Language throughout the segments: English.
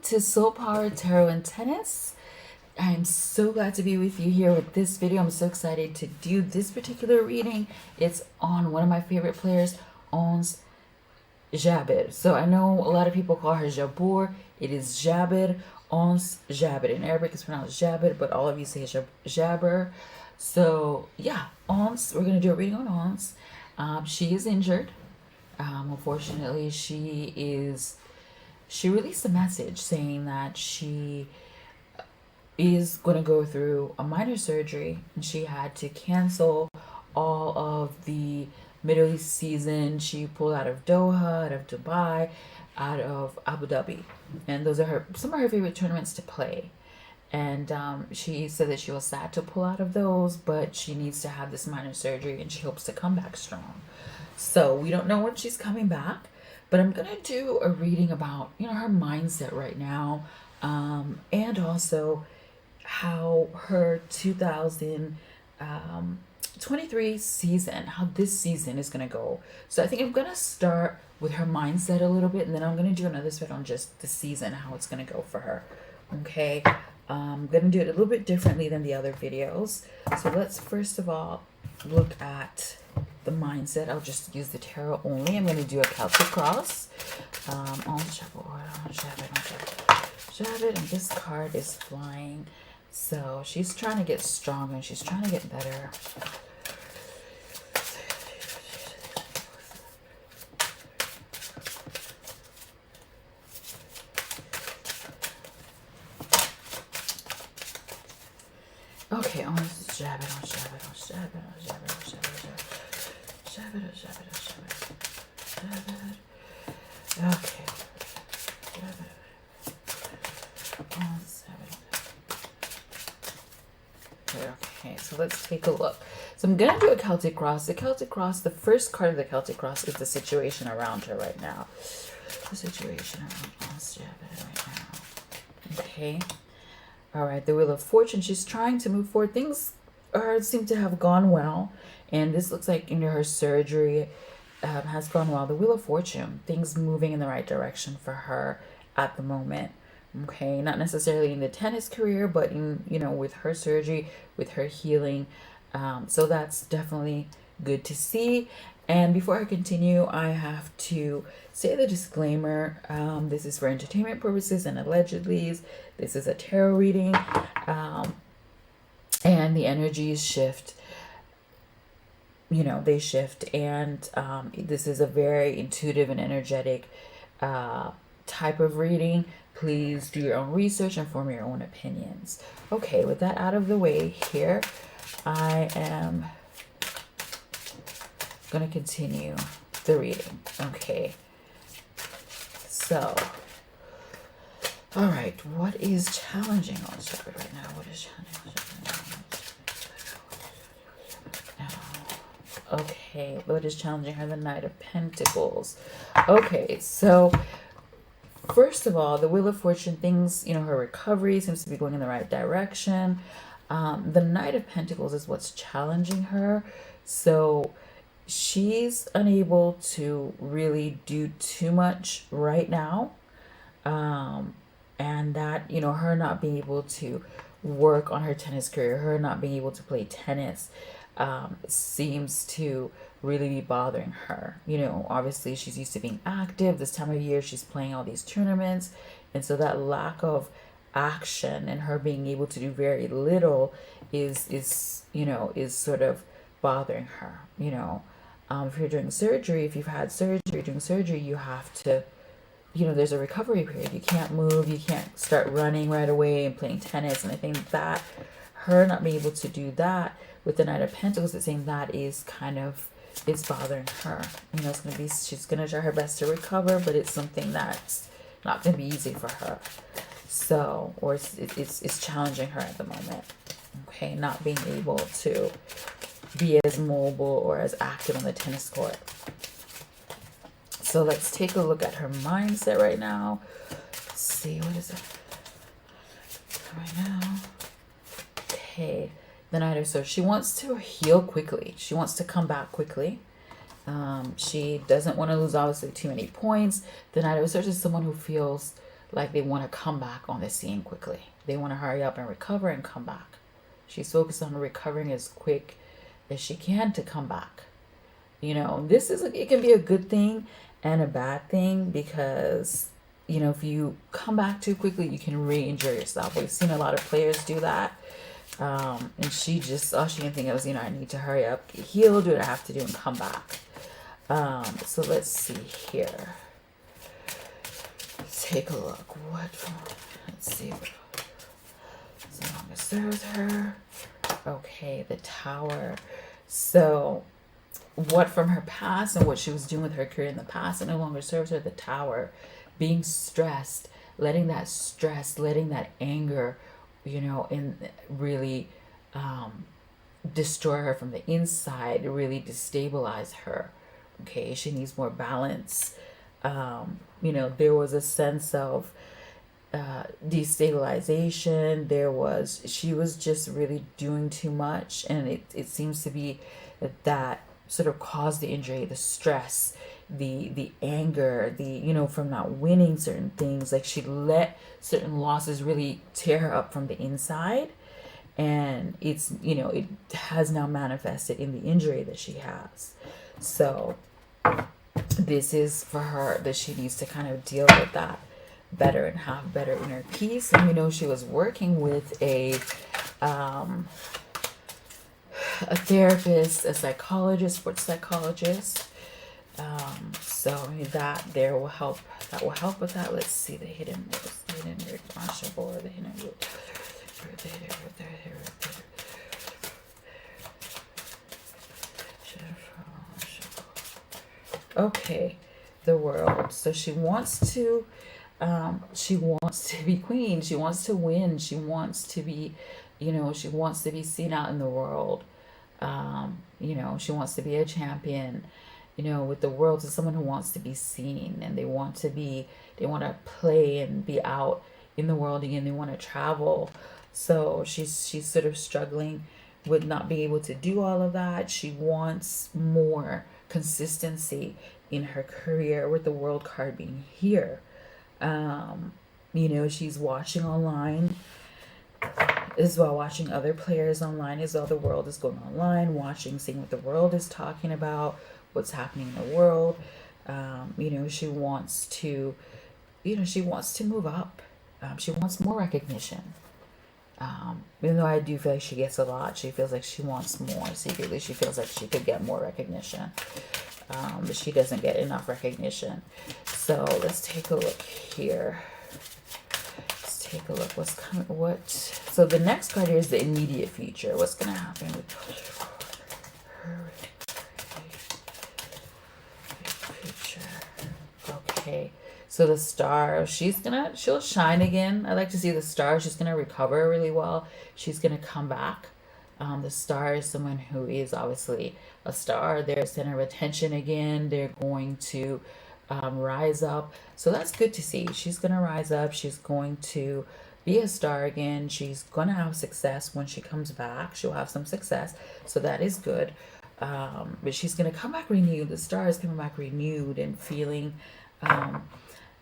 to Soul Power Tarot and Tennis. I'm so glad to be with you here with this video. I'm so excited to do this particular reading. It's on one of my favorite players, Ons Jabeur. So I know a lot of people call her Jabeur. It is Jabeur, Ons Jabeur. In Arabic it's pronounced Jabeur, but all of you say Jabeur. So yeah, Ons, we're going to do a reading on Ons. She is injured. Unfortunately, she released a message saying that she is going to go through a minor surgery and she had to cancel all of the Middle East season. She pulled out of Doha, out of Dubai, out of Abu Dhabi, and those are some of her favorite tournaments to play. And she said that she was sad to pull out of those, but she needs to have this minor surgery and she hopes to come back strong. So we don't know when she's coming back, but I'm gonna do a reading about, her mindset right now, and also how her 2023 season, how this season is gonna go. So I think I'm gonna start with her mindset a little bit, and then I'm gonna do another spread on just the season, how it's gonna go for her. Okay, I'm gonna do it a little bit differently than the other videos. So let's first of all look at the mindset. I'll just use the tarot only. I'm going to do a Celtic cross. Ons Jabeur, and this card is flying. So she's trying to get stronger and she's trying to get better. Okay, Ons Jabeur, Ons Jabeur, Ons Jabeur, Ons Jabeur, Ons Jabeur. Okay. Okay, so let's take a look. So I'm going to do a Celtic cross. The Celtic cross, the first card of the Celtic cross is the situation around her right now. The situation around Ons Jabeur right now. Okay. All right, the Wheel of Fortune. She's trying to move forward. Things seem to have gone well. And this looks like her surgery has gone well. The Wheel of Fortune, things moving in the right direction for her at the moment. Okay, not necessarily in the tennis career, but in, with her surgery, with her healing. So that's definitely good to see. And before I continue, I have to say the disclaimer. This is for entertainment purposes and allegedly. This is a tarot reading. And the energies shift. They shift, and this is a very intuitive and energetic type of reading. Please do your own research and form your own opinions. Okay, with that out of the way here, I am going to continue the reading. Okay, so, all right, what is challenging Ons Jabeur right now? What is challenging Ons Jabeur right now? Okay, what is challenging her? The Knight of Pentacles. Okay, so first of all, the Wheel of Fortune, things, her recovery seems to be going in the right direction. The Knight of Pentacles is what's challenging her. So she's unable to really do too much right now. And that, her not being able to work on her tennis career, her not being able to play tennis, seems to really be bothering her. Obviously she's used to being active. This time of year she's playing all these tournaments, and so that lack of action and her being able to do very little is sort of bothering her. If you're doing surgery, if you've had surgery, doing surgery, you have to, there's a recovery period. You can't move, you can't start running right away and playing tennis. And I think that her not being able to do that with the Knight of Pentacles, it's saying that is it's bothering her. She's gonna try her best to recover, but it's something that's not gonna be easy for her. So, or it's challenging her at the moment. Okay, not being able to be as mobile or as active on the tennis court. So let's take a look at her mindset right now. Let's see, what is it right now? Okay. The Knight of Swords. She wants to heal quickly. She wants to come back quickly. She doesn't want to lose, obviously, too many points. The Knight of Swords is someone who feels like they want to come back on the scene quickly. They want to hurry up and recover and come back. She's focused on recovering as quick as she can to come back. You know, this is it can be a good thing and a bad thing, because you know, if you come back too quickly, you can re-injure yourself. We've seen a lot of players do that. And she just, all she can think of is, you know, I need to hurry up, heal, do what I have to do, and come back. So let's see here. Let's take a look. Let's see. As long as serves her. Okay, the Tower. So what from her past and what she was doing with her career in the past, it no longer serves her. The Tower, being stressed, letting that stress, letting that anger, you know, and really destroy her from the inside, really destabilize her. Okay, she needs more balance. You know, there was a sense of destabilization. She was just really doing too much, and it seems to be that sort of caused the injury, the stress, the anger, you know, from not winning certain things. Like she let certain losses really tear her up from the inside, and it's, you know, it has now manifested in the injury that she has. So this is for her, that she needs to kind of deal with that better and have better inner peace. And we know she was working with a therapist, a psychologist, sports psychologist. So that there will help. That will help with that. Let's see the hidden root. The hidden root. Ons Jabeur, the hidden root. Okay, the World. So she wants to be queen. She wants to win. She wants to be, you know, she wants to be seen out in the world. You know, she wants to be a champion. You know, with the World, is someone who wants to be seen, and they want to play and be out in the world again. They want to travel. So she's sort of struggling with not being able to do all of that. She wants more consistency in her career, with the World card being here. You know, she's watching online as well, watching other players online as well. The World is going online, seeing what the World is talking about, what's happening in the world. You know, she wants to move up. She wants more recognition. Even though I do feel like she gets a lot, she feels like she wants more. Secretly, she feels like she could get more recognition. But she doesn't get enough recognition. So let's take a look here. Let's take a look what's coming. So the next card here is the immediate future. What's going to happen with her future? Okay. So the Star, she'll shine again. I like to see the Star. She's gonna recover really well. She's gonna come back. The Star is someone who is obviously a star. They're center of attention again. They're going to rise up. So that's good to see. She's gonna rise up. She's going to be a star again. She's gonna have success when she comes back. She'll have some success. So that is good. But she's gonna come back renewed. The Star is coming back renewed and feeling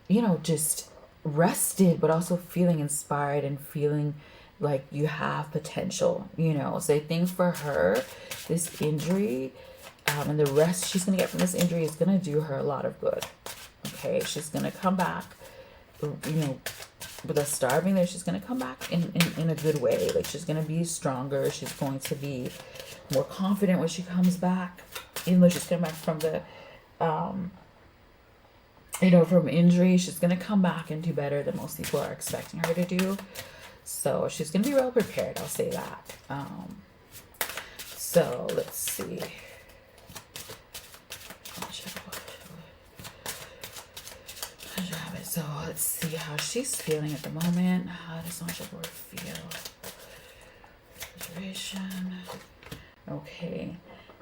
you know, just rested, but also feeling inspired and feeling like you have potential, you know. So I think for her, this injury and the rest she's going to get from this injury is going to do her a lot of good. Okay, she's going to come back, you know, with a Star being there, she's going to come back in a good way. Like, she's going to be stronger. She's going to be more confident when she comes back, even though she's coming back from the you know, from injury. She's going to come back and do better than most people are expecting her to do. So she's going to be well prepared, I'll say that. So let's see. So let's see how she's feeling at the moment. How does Ons Jabeur feel? Situation. Okay.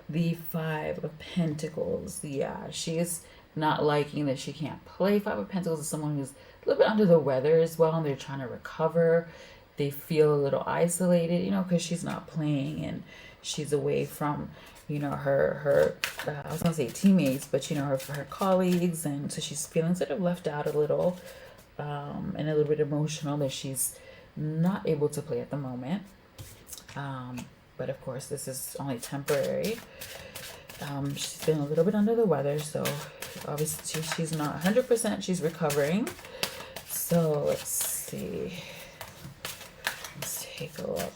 The 5 of Pentacles. Yeah, she's not liking that she can't play. 5 of Pentacles is someone who's a little bit under the weather as well, and they're trying to recover. They feel a little isolated, you know, because she's not playing and she's away from, you know, her I was gonna say teammates, but you know, her colleagues, and so she's feeling sort of left out a little. and a little bit emotional that she's not able to play at the moment. But of course, this is only temporary. She's been a little bit under the weather, so obviously she's not 100%. She's recovering. So let's see. Let's take a look.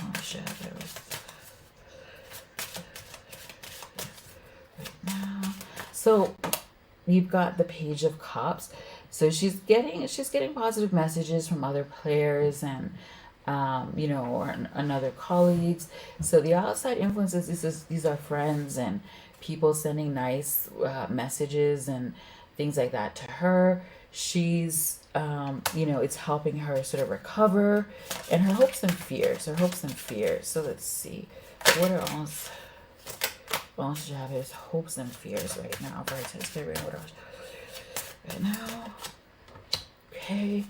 Ons Jabeur right now. So you've got the Page of Cups. So she's getting positive messages from other players and you know, or other colleagues. So the outside influences, these are friends and people sending nice messages and things like that to her. She's you know, it's helping her sort of recover, and her hopes and fears. So let's see, what are Ons Jabeur's hopes and fears right now for her tennis career? What else right now? Okay,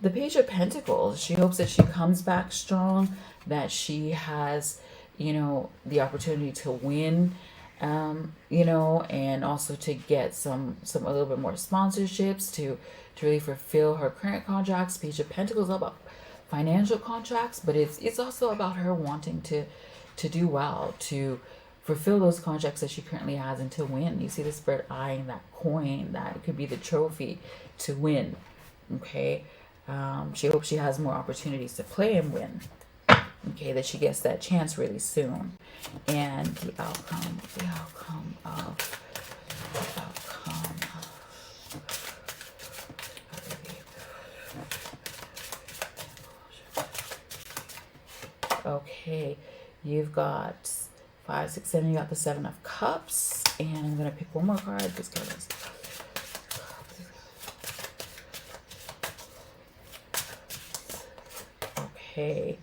the Page of Pentacles. She hopes that she comes back strong, that she has, you know, the opportunity to win, you know, and also to get some a little bit more sponsorships to really fulfill her current contracts. Page of Pentacles is all about financial contracts, but it's also about her wanting to do well, to fulfill those contracts that she currently has and to win. You see the Spirit eyeing that coin, that it could be the trophy to win. Okay, she hopes she has more opportunities to play and win. Okay, that she gets that chance really soon. And the outcome of okay, you've got 5, 6, 7. You got the 7 of Cups, and I'm gonna pick one more card. This card is okay.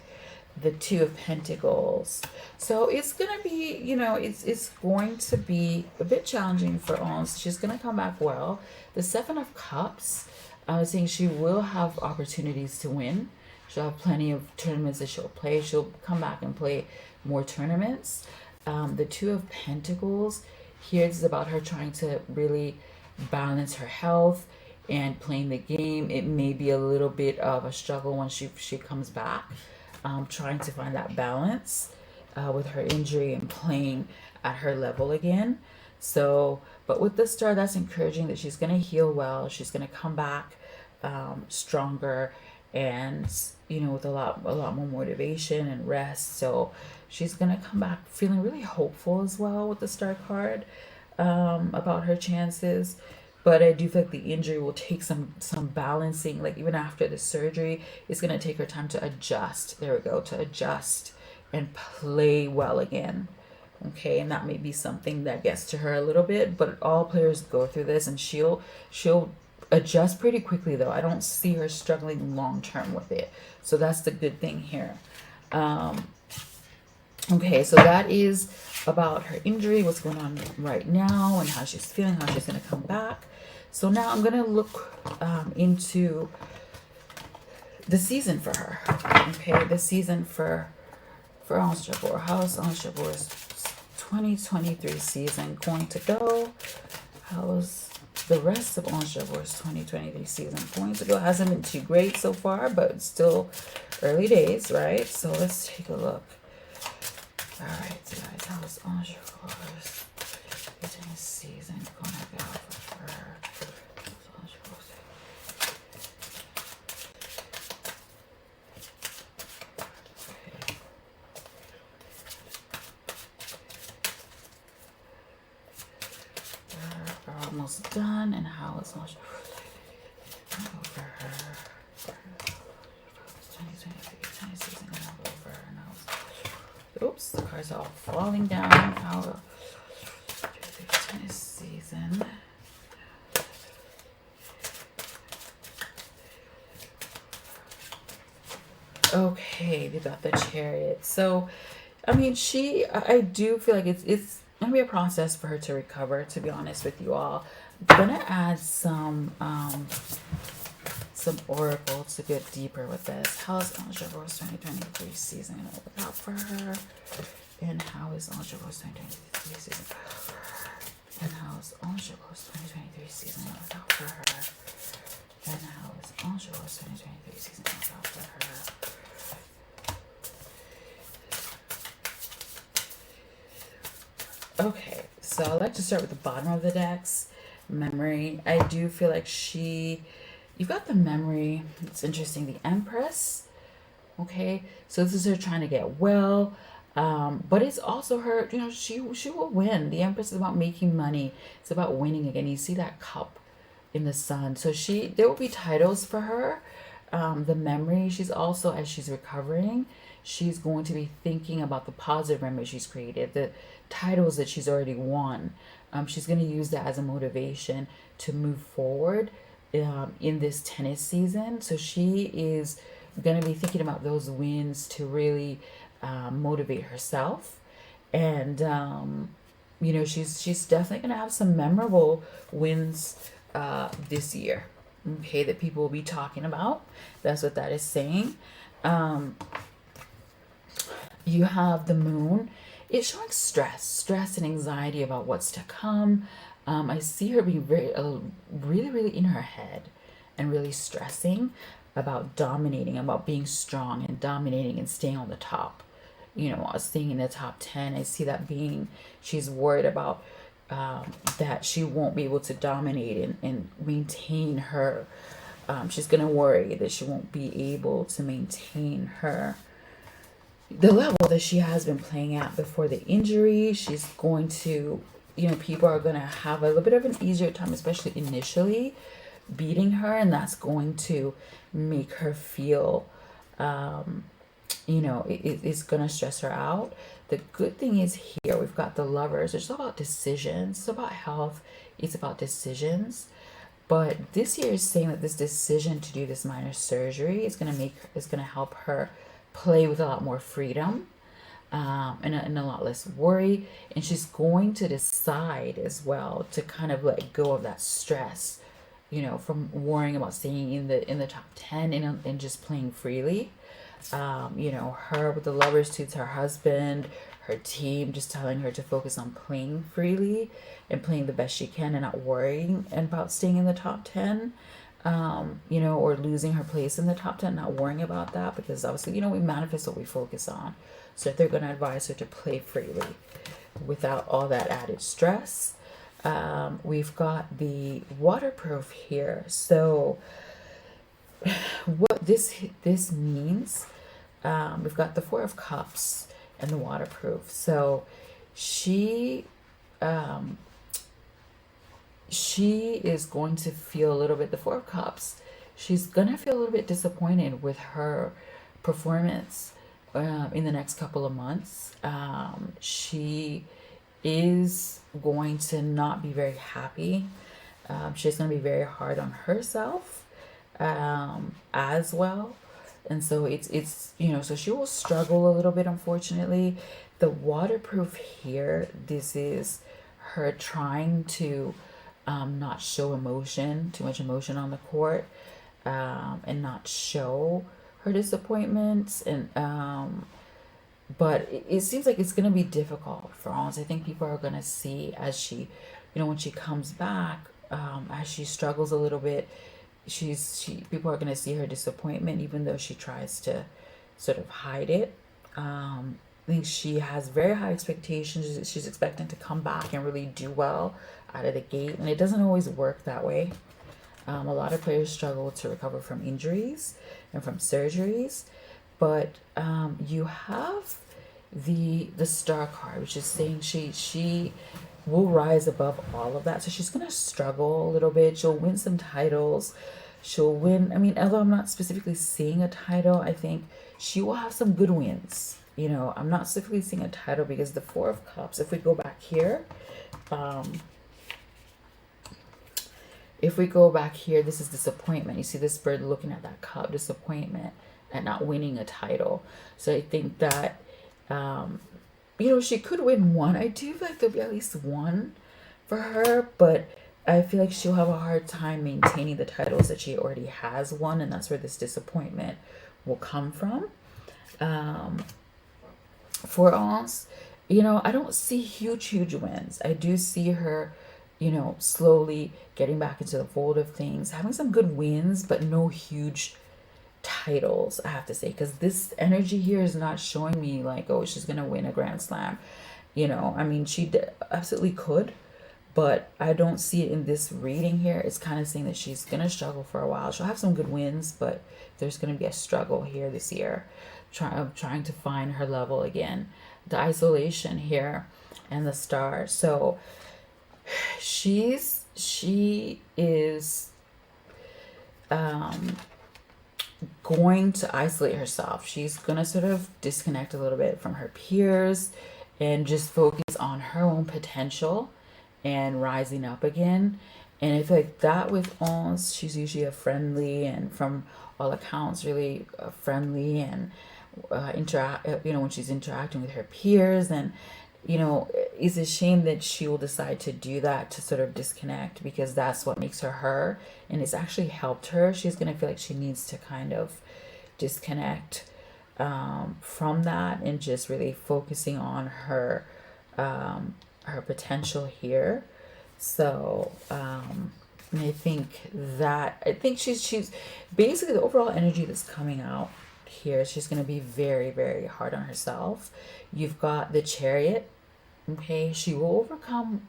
The 2 of Pentacles. So it's gonna be, you know, it's going to be a bit challenging for Ons. She's gonna come back well. The 7 of Cups, I was saying she will have opportunities to win. She'll have plenty of tournaments that she'll play. She'll come back and play more tournaments. The 2 of Pentacles, here it's about her trying to really balance her health and playing the game. It may be a little bit of a struggle when she comes back, trying to find that balance with her injury and playing at her level again. So, but with the Star, that's encouraging that she's going to heal well. She's going to come back stronger, and you know, with a lot more motivation and rest. So she's going to come back feeling really hopeful as well with the Star card about her chances. But I do feel like the injury will take some balancing. Like even after the surgery, it's going to take her time to adjust. There we go, to adjust and play well again. Okay, and that may be something that gets to her a little bit, but all players go through this, and she'll adjust pretty quickly though. I don't see her struggling long term with it. So that's the good thing here. Okay, so that is about her injury, what's going on right now, and how she's feeling, how she's going to come back. So now I'm going to look into the season for her. Okay, the season for Ons Jabeur. How is Ons Jabeur's 2023 season going to go? How's the rest of Ons Jabeur's 2023 season going to go? Hasn't been too great so far, but it's still early days, right? So let's take a look. All right, so guys, how's Ons Jabeur's season going to go for her? We're almost done, and how is Ons Jabeur over her 2023 season over her now? Oops, the cards are all falling down. How tennis season. Okay, we got the Chariot. So, I mean, I do feel like it's gonna be a process for her to recover, to be honest with you all. I'm gonna add some oracle to get deeper with this. How is Ons Jabeur's 2023 season gonna work out for her? And how is Ons Jabeur's 2023 season? And how's Ons Jabeur's 2023 season look out for her? And how's Ons Jabeur's 2023 season look out for her? Okay, so I like to start with the bottom of the decks. Memory. I do feel like you've got the memory. It's interesting. The Empress. Okay, so this is her trying to get well. But it's also her, she will win. The Empress is about making money. It's about winning again. You see that cup in the sun. So there will be titles for her. The memory, she's also, as she's recovering, she's going to be thinking about the positive memory she's created, the titles that she's already won. She's going to use that as a motivation to move forward in this tennis season. So she is going to be thinking about those wins to really motivate herself. And she's definitely going to have some memorable wins this year, okay, that people will be talking about. That's what that is saying. You have the moon. It's showing stress and anxiety about what's to come. I see her being really, really in her head and really stressing about dominating, about being strong and dominating and staying on the top. Staying in the top 10. I see that she's worried about that she won't be able to dominate and maintain her. She's going to worry that she won't be able to maintain the level that she has been playing at before the injury. She's going to, people are going to have a little bit of an easier time, especially initially, beating her, and that's going to make her feel it's going to stress her out. The good thing is here we've got the Lovers. It's all about decisions. It's about health. It's about decisions. But this year is saying that this decision to do this minor surgery is going to help her play with a lot more freedom, and a lot less worry. And she's going to decide as well to kind of let go of that stress, from worrying about staying in the top 10 and just playing freely. Her with the Lovers too, it's her husband, her team, just telling her to focus on playing freely and playing the best she can and not worrying about staying in the top 10, or losing her place in the top 10, not worrying about that, because obviously, we manifest what we focus on. So if they're going to advise her to play freely without all that added stress. We've got the waterproof here. So what this means, we've got the Four of Cups and the waterproof. So she is going to feel a little bit, the Four of Cups, she's going to feel a little bit disappointed with her performance in the next couple of months. She is going to not be very happy. She's going to be very hard on herself as well. And so it's so she will struggle a little bit, unfortunately. The waterproof here, this is her trying to not show too much emotion on the court, and not show her disappointments. And but it seems like it's going to be difficult for Ons. I think people are going to see as she, when she comes back, as she struggles a little bit, people are going to see her disappointment, even though she tries to sort of hide it. I think she has very high expectations. She's expecting to come back and really do well out of the gate, and it doesn't always work that way. A lot of players struggle to recover from injuries and from surgeries, but you have the Star card, which is saying she will rise above all of that. So she's going to struggle a little bit. She'll win some titles. She'll win. I mean, although I'm not specifically seeing a title, I think she will have some good wins. I'm not specifically seeing a title because the Four of Cups, if we go back here, this is disappointment. You see this bird looking at that cup, disappointment at not winning a title. So I think that, she could win one. I do feel like there'll be at least one for her, but I feel like she'll have a hard time maintaining the titles that she already has won, and that's where this disappointment will come from. For Ons, I don't see huge wins. I do see her slowly getting back into the fold of things, having some good wins, but no huge titles, I have to say, because this energy here is not showing me like, oh, she's gonna win a Grand Slam. I mean, absolutely could, but I don't see it in this reading here. It's kind of saying that she's gonna struggle for a while. She'll have some good wins, but there's gonna be a struggle here this year, trying to find her level again. The isolation here and the star. So she is going to isolate herself. She's going to sort of disconnect a little bit from her peers and just focus on her own potential and rising up again. And I feel like that with Ons, she's usually a friendly and from all accounts really friendly and interact. When she's interacting with her peers, and it's a shame that she will decide to do that, to sort of disconnect, because that's what makes her her, and it's actually helped her. She's gonna feel like she needs to kind of disconnect from that and just really focusing on her potential here. So I think she's basically the overall energy that's coming out here. She's going to be very, very hard on herself. You've got the Chariot. Okay, she will overcome,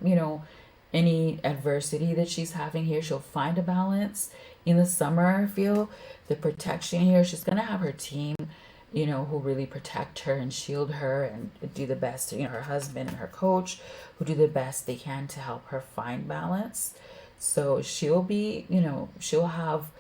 any adversity that she's having here. She'll find a balance in the summer. I feel the protection here. She's going to have her team, who really protect her and shield her and do the best, her husband and her coach, who do the best they can to help her find balance. So she'll be, she'll have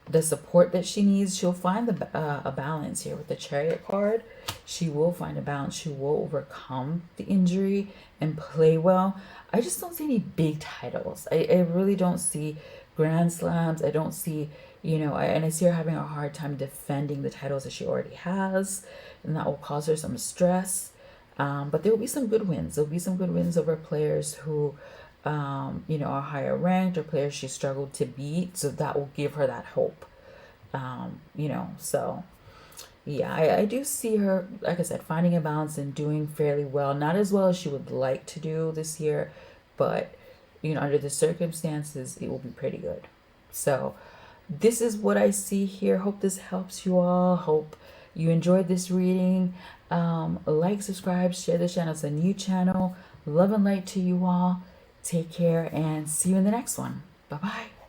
the support that she needs. She'll find a balance here with the Chariot card. She will find a balance. She will overcome the injury and play well. I just don't see any big titles. I really don't see Grand Slams. I don't see, and I see her having a hard time defending the titles that she already has, and that will cause her some stress. But there will be some good wins. There'll be some good wins over players who, are higher ranked, or players she struggled to beat. So that will give her that hope. So yeah, I do see her, like I said, finding a balance and doing fairly well. Not as well as she would like to do this year, but under the circumstances, it will be pretty good. So this is what I see here. Hope this helps you all. Hope you enjoyed this reading. Like, subscribe, share this channel. It's a new channel. Love and light to you all. Take care and see you in the next one. Bye-bye.